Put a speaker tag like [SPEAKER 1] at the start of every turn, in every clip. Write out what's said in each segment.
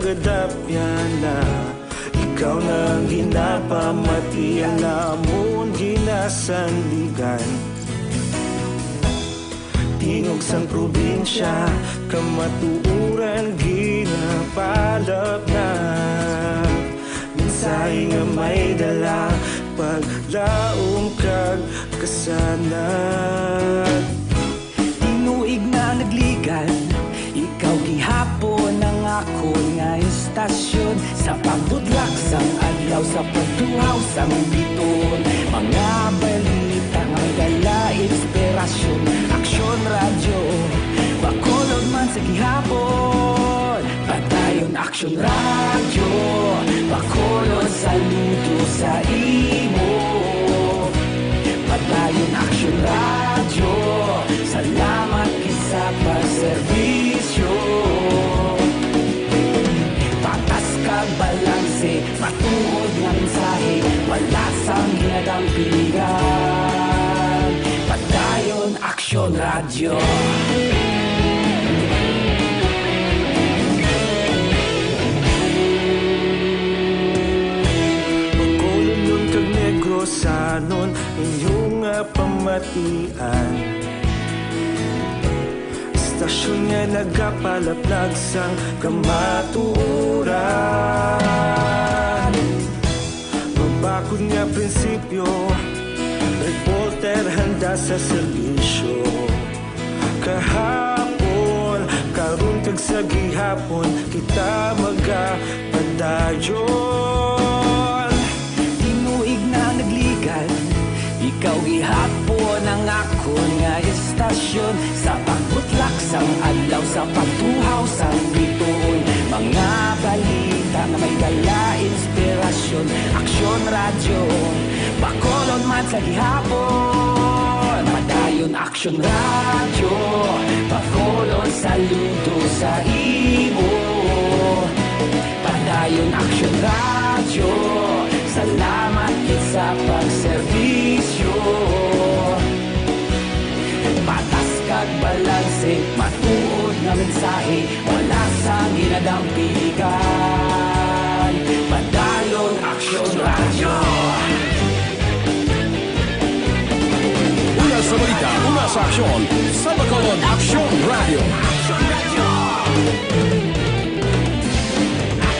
[SPEAKER 1] pagkadapyan na ikaw nang ginapamatian namon ginasandigan. Tingog sang probinsya kamatuuran ginapalap na mensahe nga may dala paglaom kag kasanad.
[SPEAKER 2] Tinuig na nagligan, ikaw gihapon ang ako nga istasyon sa pagbudlak sang adlaw sa pagtuhaw sang biton. Mga balita nga dala inspirasyon, Aksyon radyo bakolod man sa gihapon. Padayon Aksyon radyo bakolod saludo sa imo. Padayon Aksyon radyo salamat sa pagserbisyo. Patas kag balanse, matuod nga mensahe, wala sang ginadampigan. Padayon Aksyon radyo.
[SPEAKER 1] Pagkulong nun kag negro sanon inyong pamatian. Istasyon nga nagapalaplag sang kamatuuran. Mabakod nga prinsipyo, reporter handa sa serbisyo. Kahapon, karon kag sa gihapon, kita magapadayon.
[SPEAKER 2] Tinuig na nagligan, ikaw gihapon ang ako nga istasyon sa pagbutlak sang adlaw sa pagtuhaw sang biton. Mga balita nga may dala inspirasyon, Aksyon radyo bakolod man sa gihapon. Padayon Aksyon radyo bakolod saludo sa imo. Padayon Aksyon radyo salamat sa pagserbisyo. Patas kag balanse, matuod nga mensahe, wala sang ginadampigan. Padayon Aksyon radyo.
[SPEAKER 3] Una sa balita, una sa aksyon, sa bakolod Aksyon radio.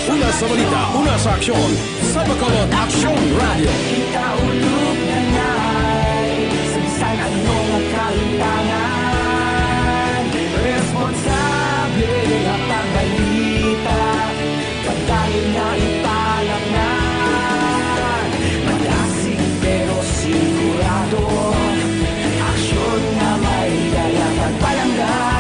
[SPEAKER 3] Una sa balita, una sa aksyon, sa bakolod Aksyon radio.
[SPEAKER 2] Kita ulog na ngay, sa bisan anong kalintangan. Responsable nga pagbalita, pagdayon na ipalam na. Malasig pero sigurado, aksyon na may dala pagpalanggan.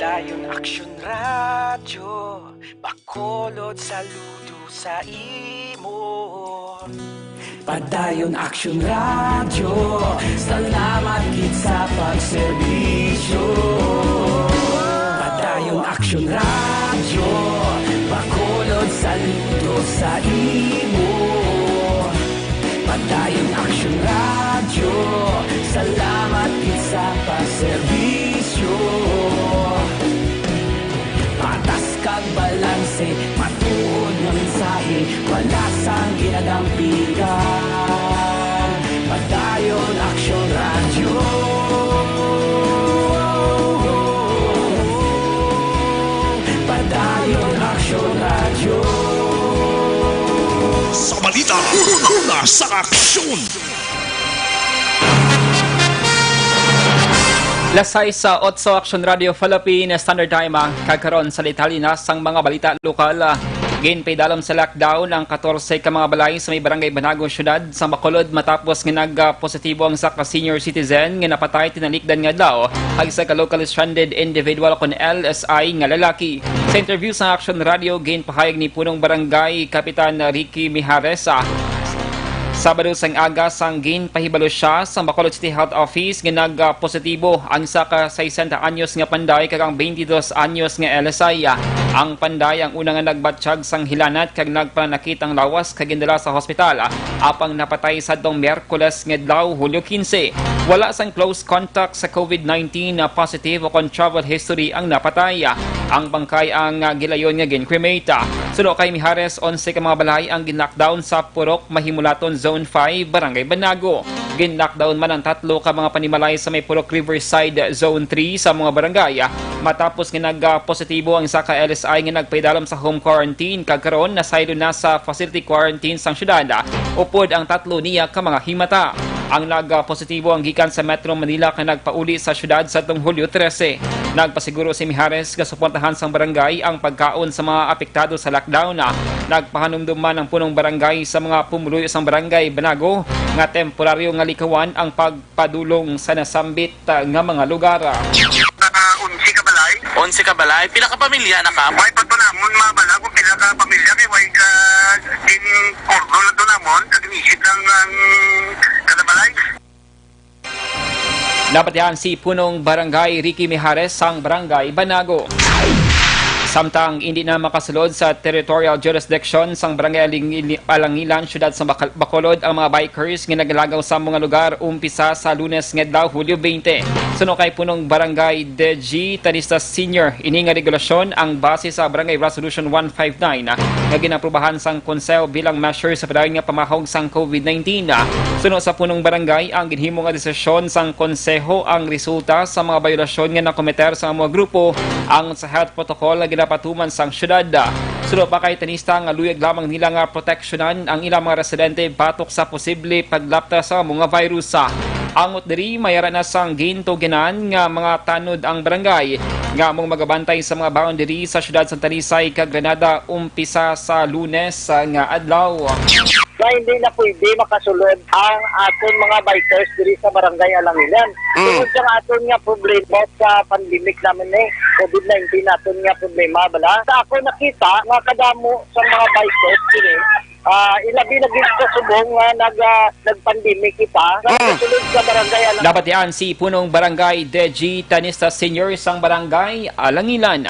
[SPEAKER 2] Padayon Aksyon radyo bakolod saludo sa imo. Padayon Aksyon radyo salamat gid sa pagserbisyo. Padayon Aksyon radyo bakolod saludo sa imo. Padayon Aksyon radyo salamat gid sa pagserbisyo. Patas kag balanse, matuod nga mensahe, wala sang ginadampigan. Padayon Aksyon radyo. Padayon Aksyon radyo.
[SPEAKER 3] Sa balita, una sa aksyon.
[SPEAKER 4] Lasay sa 8 Aksyon Radio Philippine Standard Time kagkaron sa litalinas sang mga balita lokal. Ginpay dalom sa lockdown ang 14 ka mga balay sa may barangay Banago syudad sa Bacolod matapos nga nagpositibo ang sa senior citizen nga napatay tinalikdan nga adlaw ag sa local stranded individual kon LSI nga lalaki. Sa interview sa Aksyon Radio ginpahayag ni punong barangay Kapitan Ricky Mijares Sabado sang aga sang ginpahibalo siya sa Bacolod City Health Office nga nagpositibo ang isa ka 60 anyos nga panday kag ang 22 anyos nga LSI. Ang panday ang una nga nagbatsyag sang hilanat kag nagpanakit ang lawas kag gindala sa hospital. Apang napatay sa dong Miyerkules nga adlaw Hulyo 15. Wala sang close contact sa COVID-19 na positive o kon travel history ang napatay. Ang bangkay ang gilayon nga ginkremate. Suno kay Mijares 11 ka mga balay ang ginlockdown sa Purok Mahimulaton Zone 5, Barangay Banago. Gin-lockdown man ang 3 ka mga panimalay sa may Purok Riverside Zone 3 sa mga barangay. Matapos nga nagpositibo ang isa ka LSI nga nagpaidalam sa home quarantine kag karon nasaylo na sa facility quarantine sang syudad. Upod ang 3 niya ka mga himata. Ang nagpositibo ang gikan sa Metro Manila ka nagpauli sa syudad sa Hulyo 13. Nagpasiguro si Mijares nga suportahan sang barangay ang pagkaon sa mga apektado sa lockdown. Nagpahanumdum man ang punong barangay sa mga pumuluyo sang barangay Banago nga temporaryo nga likawan ang pagpadulong sa nasambit nga mga lugar.
[SPEAKER 5] 11 ka balay, pila ka pamilya na ka?
[SPEAKER 6] May pagtunamon mabala kung pila ka pamilya kay way ka din kordo na tunamon kag inisip lang ang kada balay.
[SPEAKER 4] Napatihan si punong barangay Ricky Mijares sang barangay Banago. Samtang hindi na makasulod sa territorial jurisdiction sang barangay Alangilan, syudad sa Bacolod ang mga bikers nga naglagaw sa mga lugar umpisa sa Lunes ngedlaw Hulyo 20. Suno kay punong barangay DG Tanista Senior, ini nga regulasyon ang base sa Barangay Resolution 159 nga ginaprubahan sang konseho bilang measure sa padayon nga pamahog sang COVID-19. Suno sa punong barangay ang ginhimo nga desisyon sang konseho ang resulta sa mga violasyon nga nakometer sa mga grupo ang sa health protocol nga ginapatuman sang syudad. Suno pa kay tanista nga luyag lamang nila nga proteksyonan ang ilang mga residente batok sa posible paglapta sa mga virus. Angot diri mayara na sang gintuginan nga mga tanod ang barangay nga mong magabantay sa mga boundary sa syudad sa Talisay kag Granada umpisa sa Lunes nga adlaw.
[SPEAKER 7] Na hindi na pwede makasulod ang aton mga bikers diri sa barangay Alangilan. Tungod sa aton nga problema sa pandemic naman COVID-19 aton nga problema bala. Sa ako nakita nga kadamo sa mga bikers diri ilabi lagi sa subong nga nagpandemic kita nagsulod sa barangay Alangilan.
[SPEAKER 4] Dapat yan si punong barangay DG Tanista Senior sang barangay Alangilan.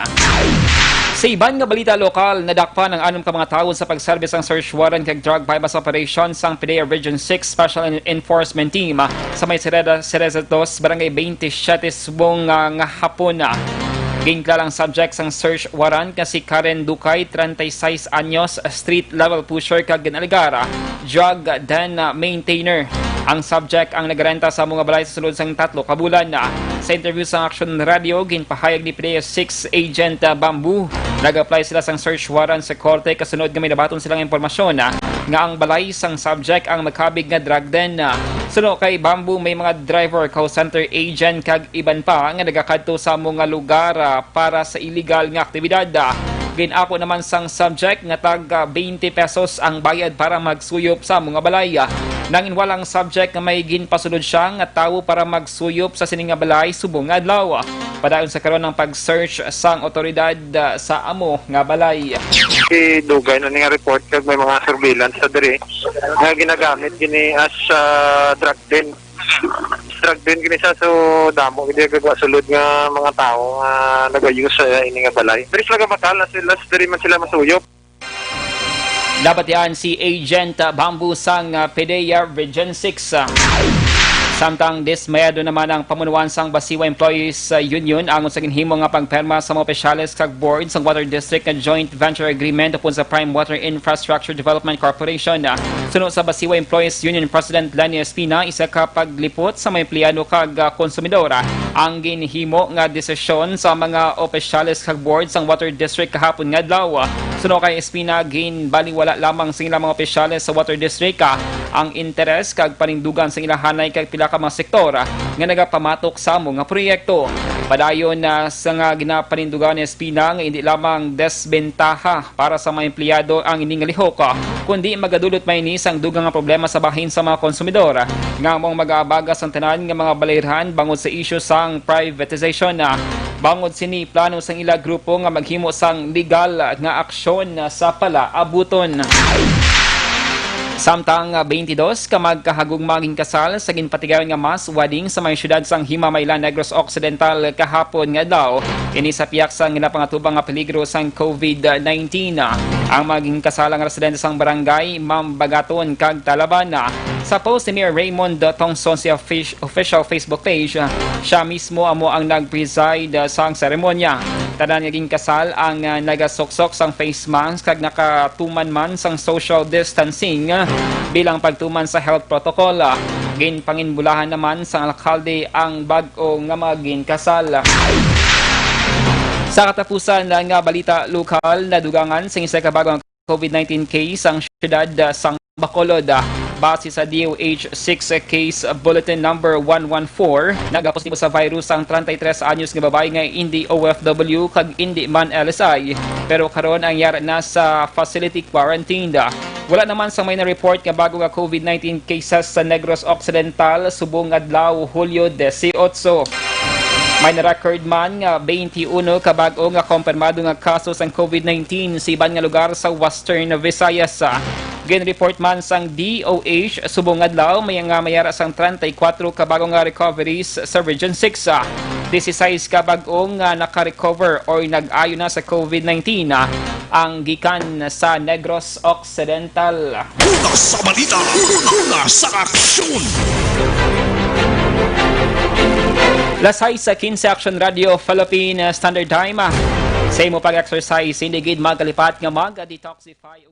[SPEAKER 4] Sa iban nga balita lokal, nadakpa ng 6 ka mga tawo sa pag-service ang search warrant kag drug bypass operation sang PDEA Region 6 Special Enforcement Team sa may Cereza 2, Barangay 27 subong nga hapon. Ginkla lang subject sang search warrant kasi Karen Dukay, 36 anyos, street level pusher kag ginaligara, drug den maintainer. Ang subject ang nagrenta sa mga balay sa sulod sang 3 ka bulan. Sa interview sa Aksyon Radio, ginpahayag ni PDEA 6 Agent Bamboo. Nag-apply sila sang search warrant sa korte kasunod nga may nabaton silang impormasyon nga ang balay sang subject ang magkabig nga drug den. Suno kay Bamboo may mga driver, call center agent kag iban pa nga nagakadto sa mga lugar para sa illegal nga aktibidad. Ginako naman sang subject nga tag 20 pesos ang bayad para magsuyop sa mga balay. Nangin walang subject nga may ginpasulod siya nga tawo para magsuyop sa sining nga balay subong nga adlaw. Padayon sa karon ng pag-search sang otoridad sa amo nga balay.
[SPEAKER 6] Dugay na nga report kag may mga surveillance sa diri nga ginagamit gini as drug den. Drug den gini sa so damo gid gagwa sulod nga mga tawo nga nagayus sa ini nga balay. Diri sila makal na sila diri man sila masuyop.
[SPEAKER 4] Dapat yan si Agent Bamboo sang PDEA Region 6. Samtang dismayado naman ang pamunuan sang Basiwa Employees Union angon sa ginhimo nga pagperma sa mga opisyales kag board sang Water District nga Joint Venture Agreement upon sa Prime Water Infrastructure Development Corporation. Suno sa Basiwa Employees Union President Lenny Espina, isa ka paglipot sa mga empleyado kag konsumidora ang ginhimo nga desisyon sa mga opisyales kag board sang Water District kahapon nga adlaw. Suno kay Espina, ginbaliwala lamang sa ilang mga opisyales sa Water District ang interes kag panindugan sa ilahanay kag pila ka mga sektor nga nagapamatok sa mga proyekto. Padayon na sa nga ginapanindugan ni Espina nga hindi lamang desbentaha para sa mga empleyado ang iningalihok, kundi magadulot may ni sang dugang nga problema sa bahin sa mga konsumidor nga mong mag-aabaga sang tanan nga mga balayrahan bangod sa issue sang privatization. Bangod sini plano sang ila grupo nga maghimo sang legal nga aksyon sa palaabuton. Samtang 22 ka magkahagugmaging kasal sa ginpatigayon nga mass wedding sa may syudad sang Himamaylan, Negros Occidental kahapon nga daw ini sa piyak sang napangatubang nga peligro sang COVID-19. Ang maging kasalang residente sang barangay Mambagaton kag Talabana. Sa post ni Mayor Raymond Tongson sa official Facebook page, siya mismo amo ang nag-preside sang seremonya. Tanan naging kasal ang nagasuksok sang face mask kag nakatuman man sang social distancing bilang pagtuman sa health protocol. Ginpanginbulahan naman sang alkalde ang bag-o nga maging kasal. Sa katapusan ng balita lokal, nadugangan sa isa ka bagong COVID-19 case ang syudad sang Bacolod. Base sa DOH 6 case bulletin number 114, nagapositibo sa virus ang 33 anyos nga babae nga hindi OFW kag hindi man LSI, pero karon ang yara na sa facility quarantine. Wala naman sa may na-report nga bago nga COVID-19 cases sa Negros Occidental subong adlaw Hulyo 18. May na-record man nga 21 kabago nga kumpirmado nga kaso sa COVID-19 sa iban nga lugar sa Western Visayas. Gin-report man sang DOH subong adlaw may nga mayara sang 34 kabago nga recoveries sa Region 6. 16 kabago nga naka-recover or nag-ayo na sa COVID-19 ang gikan sa Negros Occidental.
[SPEAKER 3] Una sa balita, una sa aksyon.
[SPEAKER 4] Lasay sa 15 Aksyon Radio Philippine Standard Time. Sa imo pag-exercise, hindi gid magkalipat nga mag-detoxify.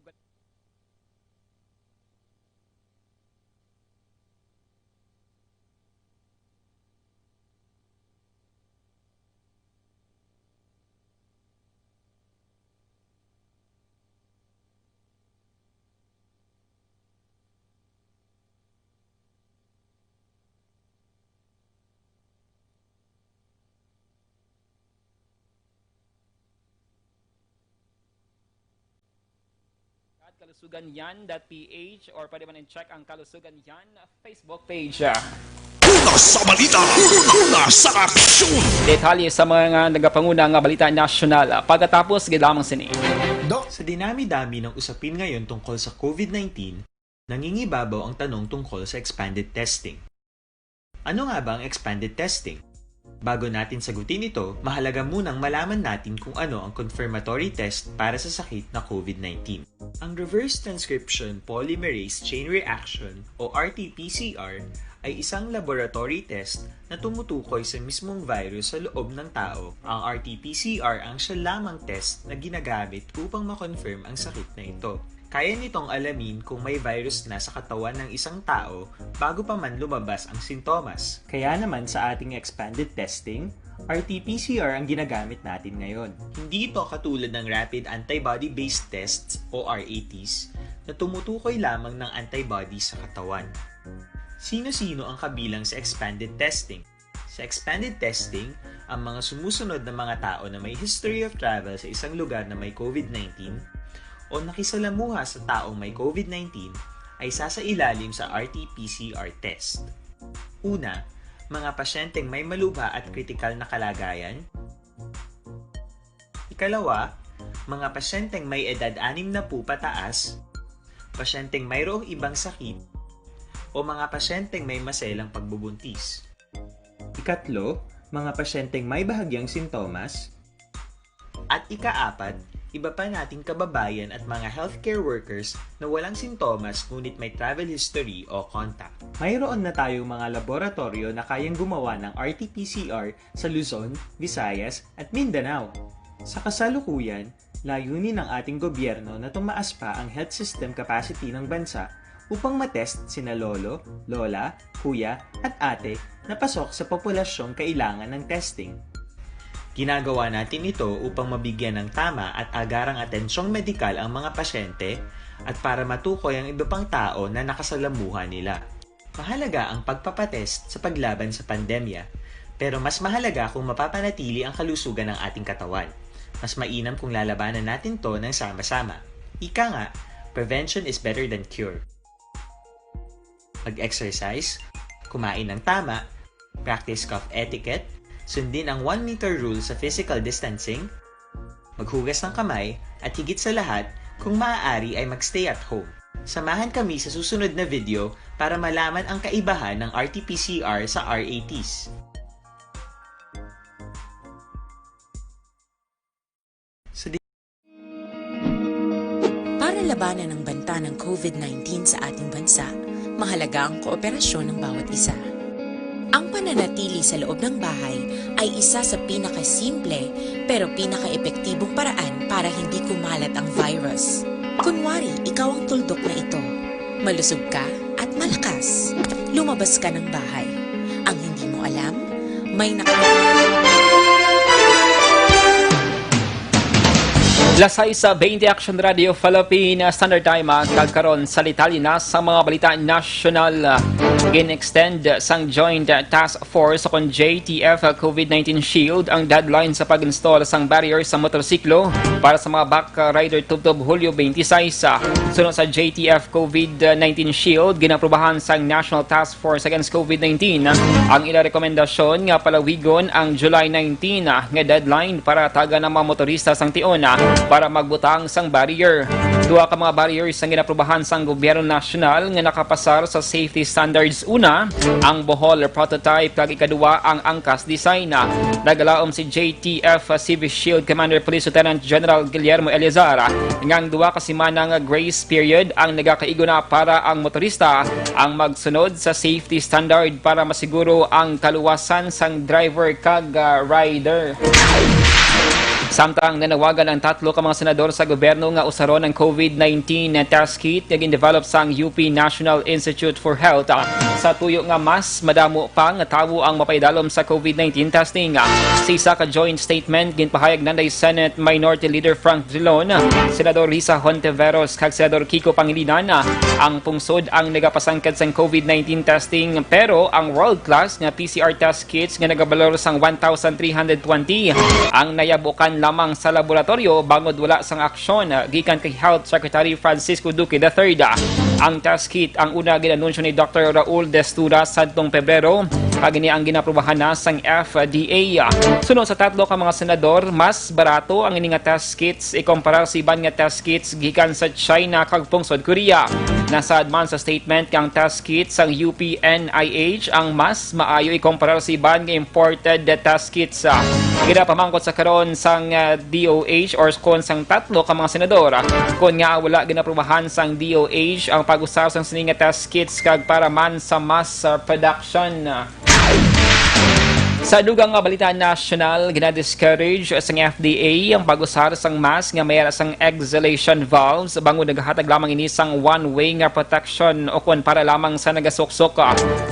[SPEAKER 4] kalusuganyan.ph or pwede man i-check ang Kalusugan Yan Facebook page.
[SPEAKER 3] Una sa balita, una sa aksyon.
[SPEAKER 4] Detalye sa mga nagapanguna nga balita nasyonal. Pagkatapos, gidamang sini.
[SPEAKER 8] Dok, sa dinami-dami ng usapin ngayon tungkol sa COVID-19, nangingibabaw ang tanong tungkol sa expanded testing. Ano nga ba ang expanded testing? Bago natin sagutin ito, mahalaga munang malaman natin kung ano ang confirmatory test para sa sakit na COVID-19. Ang Reverse Transcription Polymerase Chain Reaction o RT-PCR ay isang laboratory test na tumutukoy sa mismong virus sa loob ng tao. Ang RT-PCR ang siya lamang test na ginagamit upang makonfirm ang sakit na ito. Kaya nitong alamin kung may virus na sa katawan ng isang tao bago pa man lumabas ang sintomas. Kaya naman sa ating expanded testing, RT-PCR ang ginagamit natin ngayon. Hindi ito katulad ng Rapid Antibody-Based Tests o RATs na tumutukoy lamang ng antibodies sa katawan. Sino-sino ang kabilang sa expanded testing? Sa expanded testing, ang mga sumusunod na mga tao na may history of travel sa isang lugar na may COVID-19 o nakisalamuha sa taong may COVID-19 ay sasailalim sa RT-PCR test. Una, mga pasyenteng may malubha at kritikal na kalagayan. Ikalawa, mga pasyenteng may edad 60 pataas, pasyenteng mayroong ibang sakit, o mga pasyenteng may maselang pagbubuntis. Ikatlo, mga pasyenteng may bahagyang sintomas. At ikaapat, iba pa nating kababayan at mga healthcare workers na walang sintomas ngunit may travel history o contact. Mayroon na tayong mga laboratorio na kayang gumawa ng RT-PCR sa Luzon, Visayas at Mindanao. Sa kasalukuyan, layunin ng ating gobyerno na tumaas pa ang health system capacity ng bansa upang matest sina lolo, lola, kuya at ate na pasok sa populasyong kailangan ng testing. Ginagawa natin ito upang mabigyan ng tama at agarang atensyong medikal ang mga pasyente at para matukoy ang iba pang tao na nakasalamuha nila. Mahalaga ang pagpapatest sa paglaban sa pandemya, pero mas mahalaga kung mapapanatili ang kalusugan ng ating katawan. Mas mainam kung lalabanan natin to ng sama-sama. Ika nga, prevention is better than cure. Mag-exercise, kumain ng tama, practice cough etiquette, sundin ang 1 meter rule sa physical distancing, maghugas ng kamay, at higit sa lahat, kung maaari ay magstay at home. Samahan kami sa susunod na video para malaman ang kaibahan ng RT-PCR sa RATs.
[SPEAKER 9] Para labanan ang banta ng COVID-19 sa ating bansa, mahalaga ang kooperasyon ng bawat isa. Ang pananatili sa loob ng bahay ay isa sa pinakasimple pero pinaka-epektibong paraan para hindi kumalat ang virus. Kunwari, ikaw ang tuldok na ito. Malusog ka at malakas. Lumabas ka ng bahay. Ang hindi mo alam, may
[SPEAKER 4] Lasay sa 20 Aksyon Radio Philippine Standard Time kagkaroon sa detalye na sa mga balita national. Gin-extend sang Joint Task Force kon JTF COVID-19 Shield ang deadline sa pag-install sang barrier sa motorsiklo para sa mga back rider tubtob Hulyo 26. Sunod sa JTF COVID-19 Shield, ginaprubahan sang National Task Force Against COVID-19 ang ila rekomendasyon nga palawigon ang July 19 nga deadline para taga ng mga motorista sang tion para magbutang sang barrier. Duha ka mga barriers ang ginaprubahan sang gobyerno nasyonal nga nakapasar sa safety standards. Una, ang Bohol prototype kag ikaduwa ang angkas design. Nagalaom si JTF Civic Shield Commander Police Lieutenant General Guillermo Eleazar ngang duha ka semana nga grace period ang nagakaigo na para ang motorista ang magsunod sa safety standard para masiguro ang kaluwasan sang driver kag rider. Samtang nanawagan ang tatlo ka mga senador sa gobyerno nga usaron ang COVID-19 test kit nga gin-develop sang UP National Institute for Health sa tuyo nga mas madamo pa nga tawo ang mapaidalom sa COVID-19 testing. Sa isa ka joint statement ginpahayag nanday Senate Minority Leader Frank Drilon, Senador Risa Hontiveros kag Senador Kiko Pangilinan ang pungsod ang nagapasangkad sang COVID-19 testing pero ang world-class nga PCR test kits nga nagabalor sang 1,320 ang nayabukan lamang sa laboratorio bangod wala sang aksyon gikan kay Health Secretary Francisco Duque III. Ang test kit ang una ginanunsyo ni Dr. Raul Destura sadtong Pebrero kag ini ang ginaprubahan na sang FDA. Sunod sa tatlo ka mga senador, mas barato ang ini nga test kits ikumpara sa iban nga test kits gikan sa China kag pungsod Korea. Nasa advance sa statement kang test kits ang UPNIH ang mas maayo ikumpara sa iban nga imported test kits. Ginapamangkot sa karon sang DOH or kon sang tatlo ka mga senador kon nga wala ginaprubahan sang DOH ang pag-usab sang sining nga test kits kag para man sa mass production. Sa dugang nga balita national, ginadiscourage sang FDA ang pag-usar sang mask nga mayara sang exhalation valves bango naghatag lamang ini sang one-way nga protection o kun para lamang sa nagasuksok.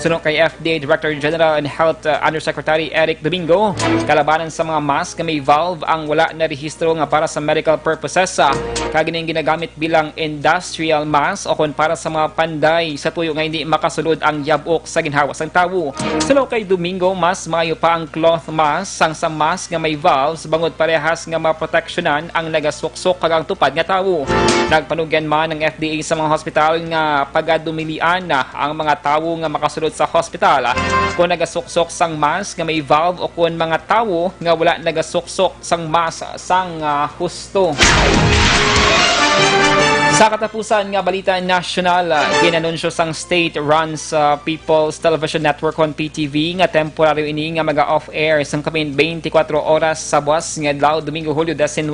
[SPEAKER 4] Sunod kay FDA Director General and Health Undersecretary Eric Domingo, kalabanan sa mga mask nga may valve ang wala na rehistro nga para sa medical purposes kag ining ginagamit bilang industrial mask o kun para sa mga panday sa tuyo nga hindi makasulod ang yabok sa ginhawa sang tawo. Sunod kay Domingo, mas maayo pa ang cloth mask sang sa mask nga may valves bangod parehas nga maproteksyonan ang nagasuksok kag ang tupad nga tawo. Nagpanugyan man ng FDA sa mga hospital nga pagadumilian ang mga tawo nga makasulod sa hospital kung nagasuksok sang mask nga may valve o kung mga tawo nga wala nagasuksok sang mask sang husto. Sa katapusan nga balita national, ginanunsyo sang state-run sa People's Television Network on PTV nga temporaryo ini nga maga-off-air sang kamin 24 oras sa buwas nga adlaw Domingo Hulyo 19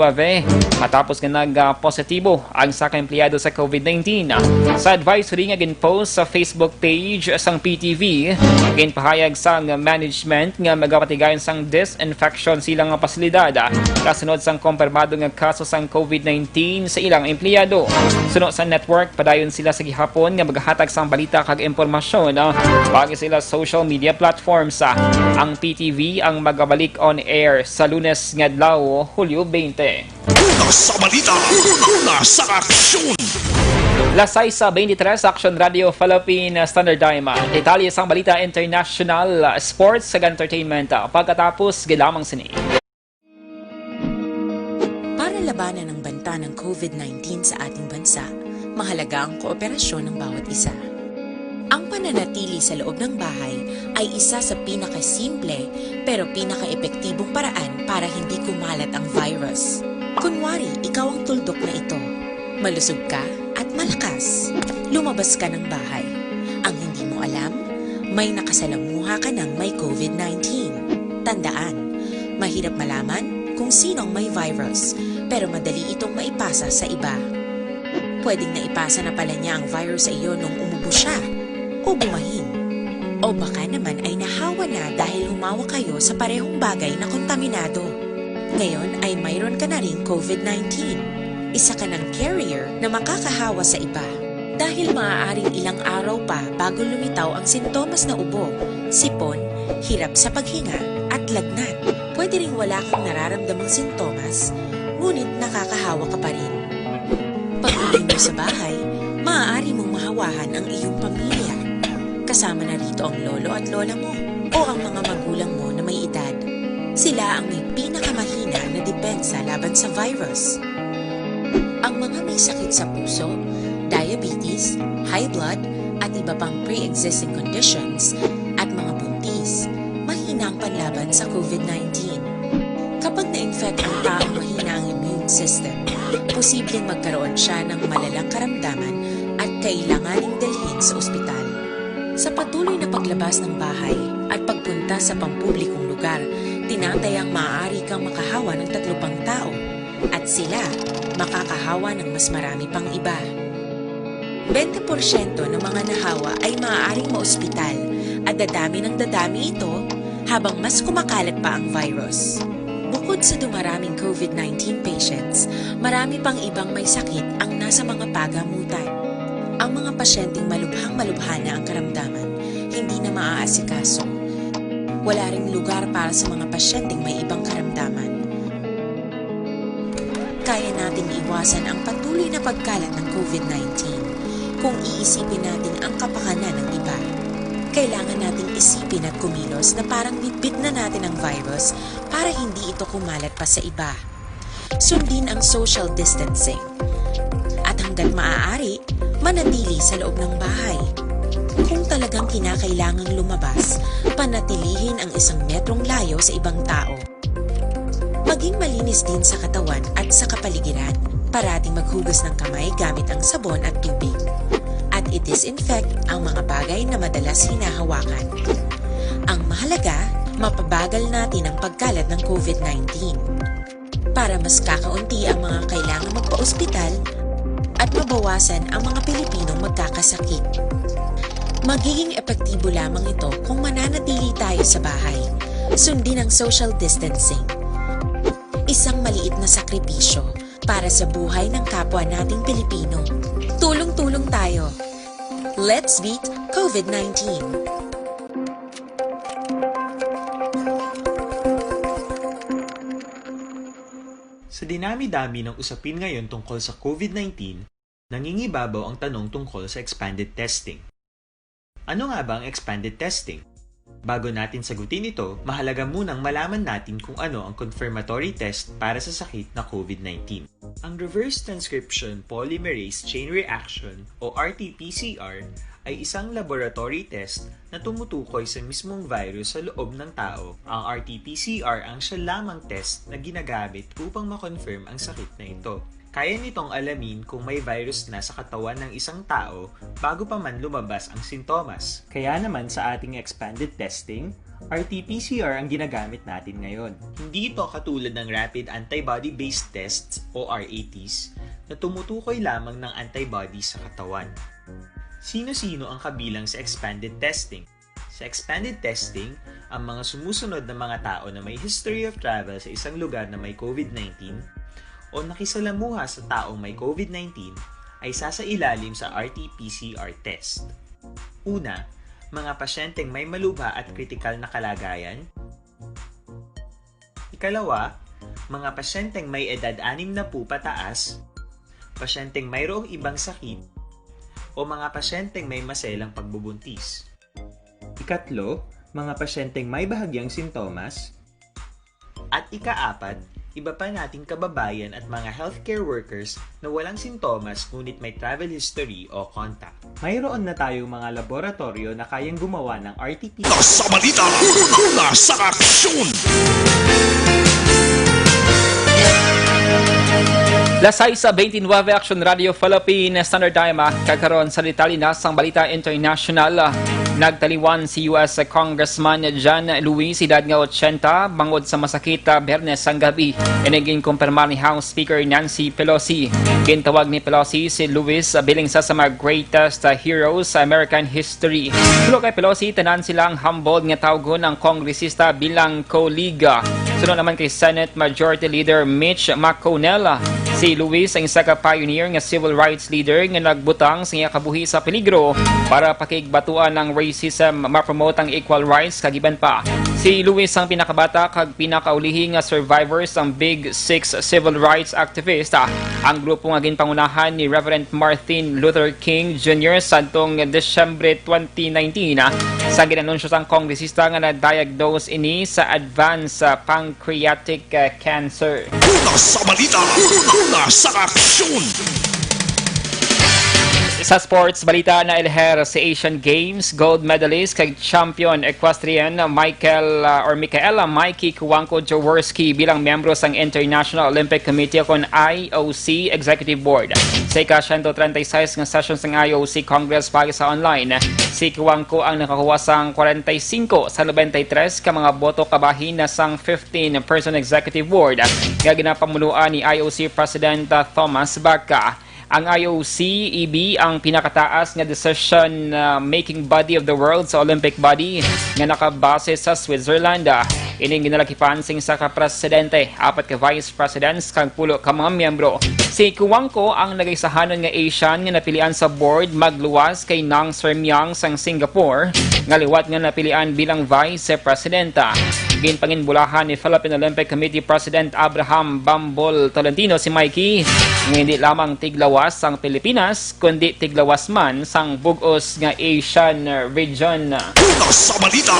[SPEAKER 4] matapos nga nag-positibo ang saka empleyado sa COVID-19. Sa advisory nga ginpost sa Facebook page sang PTV, ginpahayag sang management nga magapatigayon sang disinfection silang nga pasilidad kasunod sang kumpirmado nga kaso sang COVID-19 sa ilang empleyado. Sunod sa network, padayon sila sa gihapon nga maghatag sang balita kag impormasyon pagi sila social media platforms. Ang PTV ang magabalik on air sa Lunes nga adlaw Hulyo 20.
[SPEAKER 3] Una sa balita, una sa aksyon.
[SPEAKER 4] Lasay sa 23 Aksyon Radio Philippine Standard Time. Detalye sang balita international, sports ug entertainment. Pagkatapos, gilamang sini.
[SPEAKER 9] Para labanan ang banta ng COVID-19 sa ating bansa, mahalaga ang kooperasyon ng bawat isa. Ang pananatili sa loob ng bahay ay isa sa pinakasimple pero pinaka-epektibong paraan para hindi kumalat ang virus. Kunwari, ikaw ang tuldok na ito. Malusog ka at Malakas, lumabas ka ng bahay. Ang hindi mo alam, may nakasalamuha ka ng may COVID-19. Tandaan, mahirap malaman kung sinong may virus, pero madali itong maipasa sa iba. Pwedeng naipasa na pala niya ang virus sa iyo nung umubo siya o bumahin. O baka naman ay nahawa na dahil humawa kayo sa parehong bagay na kontaminado. Ngayon ay mayroon ka na ring COVID-19. Isa ka ng carrier na makakahawa sa iba. Dahil maaaring ilang araw pa bago lumitaw ang sintomas na ubo, sipon, hirap sa paghinga at lagnat. Pwede ring wala kang nararamdamang sintomas, ngunit nakakahawa ka pa rin. Pag-uwi mo sa bahay, maaari mong mahawahan ang iyong pamilya. Kasama na rito ang lolo at lola mo o ang mga magulang mo na may edad. Sila ang may pinakamahina na depensa laban sa virus. Ang mga may sakit sa puso, diabetes, high blood, at iba pang pre-existing conditions, at mga buntis, mahina ang panlaban sa COVID-19. Kapag na-infect ang taong mahina ang immune system, posibleng magkaroon siya ng malalang karamdaman at kailanganing dalhin sa ospital. Sa patuloy na paglabas ng bahay at pagpunta sa pampublikong lugar, tinatayang maaari kang makahawa ng 3 pang tao at sila makakahawa ng mas marami pang iba. 20% ng mga nahawa ay maaaring maospital at dadami ng dadami ito habang mas kumakalat pa ang virus. Bukod sa dumaraming COVID-19 patients, marami pang ibang may sakit ang nasa mga pagamutan. Ang mga pasyenteng malubhang-malubha na ang karamdaman, hindi na maaasikaso. Wala ring lugar para sa mga pasyenteng may ibang karamdaman. Kaya nating iwasan ang patuloy na pagkalat ng COVID-19 kung iisipin natin ang kapakanan ng iba. Kailangan nating isipin at kumilos na parang bitbit na natin ang virus para hindi ito kumalat pa sa iba. Sundin ang social distancing. At hanggat maaari, manatili sa loob ng bahay. Kung talagang kinakailangang lumabas, panatilihin ang 1 metrong layo sa ibang tao. Maging malinis din sa katawan at sa kapaligiran. Parating maghugas ng kamay gamit ang sabon at tubig. At i-disinfect ang mga bagay na madalas hinahawakan. Ang mahalaga, mapabagal natin ang pagkalat ng COVID-19. Para mas kakaunti ang mga kailangang magpa-ospital at mabawasan ang mga Pilipinong magkakasakit. Magiging epektibo lamang ito kung mananatili tayo sa bahay. Sundin ang social distancing. Isang maliit na sakripisyo para sa buhay ng kapwa nating Pilipino. Tulong-tulong tayo. Let's beat COVID-19.
[SPEAKER 8] Sa dinami-dami ng usapin ngayon tungkol sa COVID-19, nangingibabaw ang tanong tungkol sa expanded testing. Ano nga ba ang expanded testing? Bago natin sagutin ito, mahalaga munang malaman natin kung ano ang confirmatory test para sa sakit na COVID-19. Ang reverse transcription polymerase chain reaction o RT-PCR ay isang laboratory test na tumutukoy sa mismong virus sa loob ng tao. Ang RT-PCR ang siya lamang test na ginagamit upang makonfirm ang sakit na ito. Kaya nitong alamin kung may virus na sa katawan ng isang tao bago pa man lumabas ang sintomas. Kaya naman sa ating expanded testing, RT-PCR ang ginagamit natin ngayon. Hindi ito katulad ng rapid antibody-based tests o RATs na tumutukoy lamang ng antibodies sa katawan. Sino-sino ang kabilang sa expanded testing? Sa expanded testing, ang mga sumusunod na mga tao na may history of travel sa isang lugar na may COVID-19 o nakisalamuha sa taong may COVID-19 ay sasailalim sa RT-PCR test. Una, mga pasyenteng may malubha at kritikal na kalagayan. Ikalawa, mga pasyenteng may edad 60 pataas, pasyenteng mayroong ibang sakit, o mga pasyenteng may maselang pagbubuntis. Ikatlo, mga pasyenteng may bahagyang sintomas. At ikaapat, iba pa nating kababayan at mga healthcare workers na walang sintomas ngunit may travel history o contact. Mayroon na tayong mga laboratorio na kayang gumawa ng RT-PCR.
[SPEAKER 3] Sa balita, una sa aksyon!
[SPEAKER 4] Lasay sa 29 Aksyon Radio Philippine Standard Time kakaroon sa detalye na sang Balita International. Nagtaliwan si US Congressman John Luis, edad nga 80, bangod sa masakit Biyernes ang gabi. Iniging kumpirma ni House Speaker Nancy Pelosi. Gintawag ni Pelosi si Luis bilang sa mga greatest heroes sa American history. Tulo kay Pelosi, tanan silang humbled nga tawgon ang kongresista bilang co-liga. Sunod naman kay Senate Majority Leader Mitch McConnell. Si Luis ang isa ka pioneer nga civil rights leader nga nagbutang sa iya kabuhi sa peligro para pakigbatuan ng racism, ma-promote ang equal rights kagiban pa. Si Luis ang pinakabata kag pinakaulihi nga survivors ang Big Six civil rights activist. Ang grupo nga ginpangunahan ni Reverend Martin Luther King Jr. sadtong Desyembre 2019 sa ginanunsyo sang kongresista nga na-diagnose ini sa advanced pancreatic cancer.
[SPEAKER 3] Una sa balita, una sa aksyon.
[SPEAKER 4] Sa sports balita, na elher si Asian Games gold medalist kay champion equestrian Michaela Mikey Kuwanko Jaworski bilang miyembro sang International Olympic Committee kon IOC Executive Board. Sa ika-136 nga session sang IOC Congress pagi sa online, si Kuwanko ang nakakuha sang 45 sa 93 ka mga boto kabahin na sang 15-person Executive Board nga ginapamunuan ni IOC President Thomas Bacca. Ang IOC-EB ang pinakataas nga decision-making body of the world sa Olympic body nga nakabase sa Switzerland. Ining ginalakipan sing sa ka-presidente, 4 ka vice presidents kag 10 ka mga miyembro. Si Kuwanko ang nagaisahanon nga Asian nga napilian sa board magluwas kay Nang Sermiang sang Singapore nga liwat nga napilian bilang vice presidenta. Ginpanginbulahan ni Philippine Olympic Committee President Abraham Bambol Tolentino si Mikey nga hindi lamang tiglawas sang Pilipinas kundi tiglawas man sang bugos nga Asian region.
[SPEAKER 3] Una sa balita,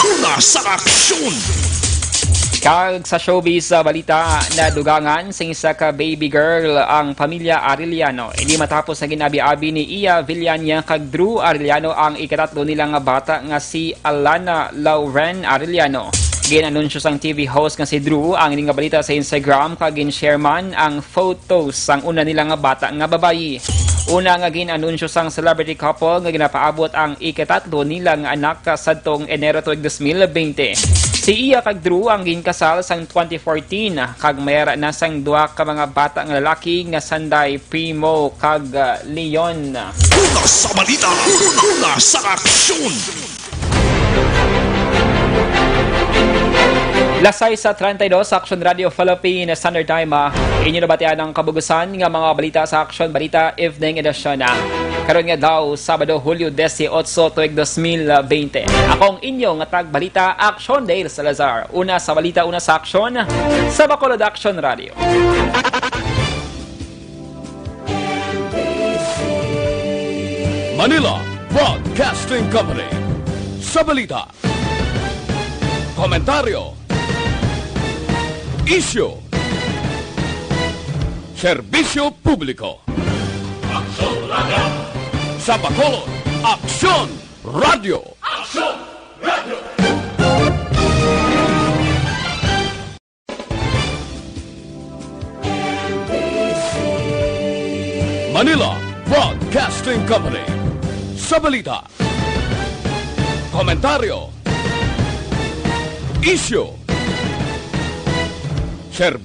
[SPEAKER 3] una sa aksyon.
[SPEAKER 4] Kag sa showbiz balita, na dugangan sa isa ka baby girl ang pamilya Arellano. Hindi matapos na ginabi-abi ni Iya Villania kag Drew Arellano ang ikatatlo nilang nga bata nga si Alana Lauren Arellano. Ginanunsyo sang TV host nga si Drew ang ining balita sa Instagram kag gin-share man ang photos sang una nilang nga bata nga babayi. Una nga ginanunsyo sang celebrity couple nga ginapaabot ang ikatatlo nilang anak sadtong Enero 2020. Si Iya kag Drew ang ginkasal sang 2014 kag mayara na sang duha ka mga bata nga lalaki nga sanday Primo kag Leon.
[SPEAKER 3] Una sa balita, una sa aksyon.
[SPEAKER 4] Lasay sa 32 sa Aksyon Radio Philippine Standard Time. Inyo nabatian ang kabugusan nga mga balita sa Aksyon Balita Evening Edition. Karon nga daw Sabado, Hulyo 18, tuig 2020. Akong inyong tagbalita Aksyon Dale Salazar. Una sa balita, una sa Aksyon sa Bacolod Aksyon Radio.
[SPEAKER 3] Manila Broadcasting Company. Sa balita, komentaryo, issue, serbisyo publiko. Aksyon Radio. Sa Bacolod, Aksyon Radio. Aksyon Radio. Manila Broadcasting Company. Sa balita, komentaryo, issue, serbisyo